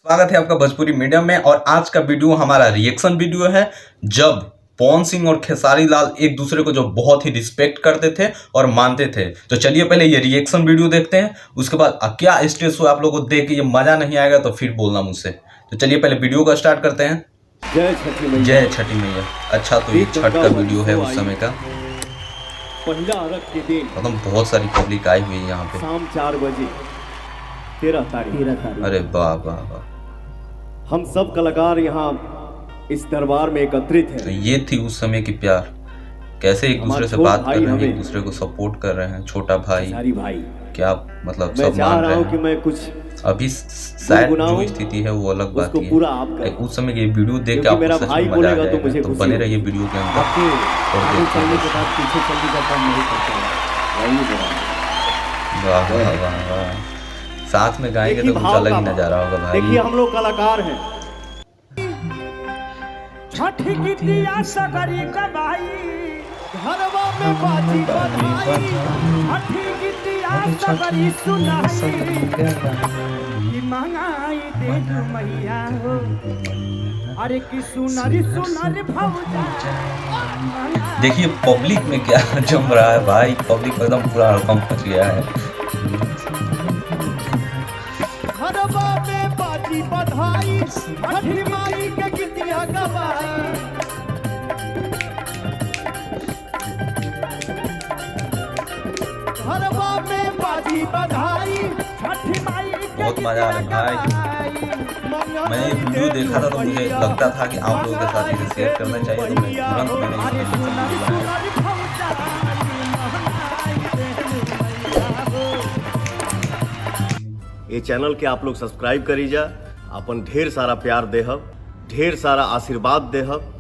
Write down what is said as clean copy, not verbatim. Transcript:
स्वागत है आपका भोजपुरी मीडिया में। और आज का वीडियो हमारा रिएक्शन वीडियो है, जब पवन सिंह और खेसारी लाल एक दूसरे को जो बहुत ही रिस्पेक्ट करते थे और मानते थे। तो चलिए पहले ये रिएक्शन वीडियो देखते हैं, उसके बाद क्या स्टेज शो आप लोगों को देख के ये मजा नहीं आएगा तो फिर बोलना मुझसे। तो चलिए पहले वीडियो का स्टार्ट करते हैं। जय छठी मैया। जय छठी मैया। अच्छा, तो ये छठ का वीडियो है उस समय का। पहला अरग के दिन मतलब बहुत सारी पब्लिक आई हुई है यहाँ पे। शाम 4 बजे 13 तारीख। अरे वाह वाह वाह। हम सब कलाकार यहाँ इस दरबार में एकत्रित हैं। तो ये थी उस समय की प्यार, कैसे एक दूसरे से बात कर रहे हैं, एक दूसरे को सपोर्ट कर रहे हैं। छोटा भाई क्या मतलब मैं सब चाह मान रहा रहे हूँ कि हैं। मैं कुछ अभी शायद जो स्थिति है वो अलग बात है। उस समय ये वीडियो देख के आपको सच में मजा आ जाएगा। तो बने रहिए वीडियो के अंदर और देखिए। वाह वाह वाह वाह। साथ में गाएंगे तो कुछ अलग ही नजारा होगा भाई। देखिए हम लोग कलाकार हैं। छठी गीतिया सगरी कबाई घरवा में बाजी बधाई, छठी गीतिया सगरी सुनाई कि मंगाई दे दू मैया हो। अरे कि सुनरी सुनरी भौजा। देखिए पब्लिक में क्या जम रहा है भाई। पब्लिक एकदम पूरा हड़कंप मच गया है। घरवा में बाजी बधाई, छठी माई के गीतिया गवाई। घरवा में बाजी बधाई, छठी माई के बहुत मजा आ रहा है भाई। मैंने ये वीडियो देखा था तो मुझे लगता था कि आप लोगों के साथ इसे शेयर करना चाहिए, तो मैं तुरंत मैंने इसे बनाया। ये चैनल के आप लोग सब्सक्राइब करी जा, अपन ढेर सारा प्यार देहब, ढेर सारा आशीर्वाद देहब।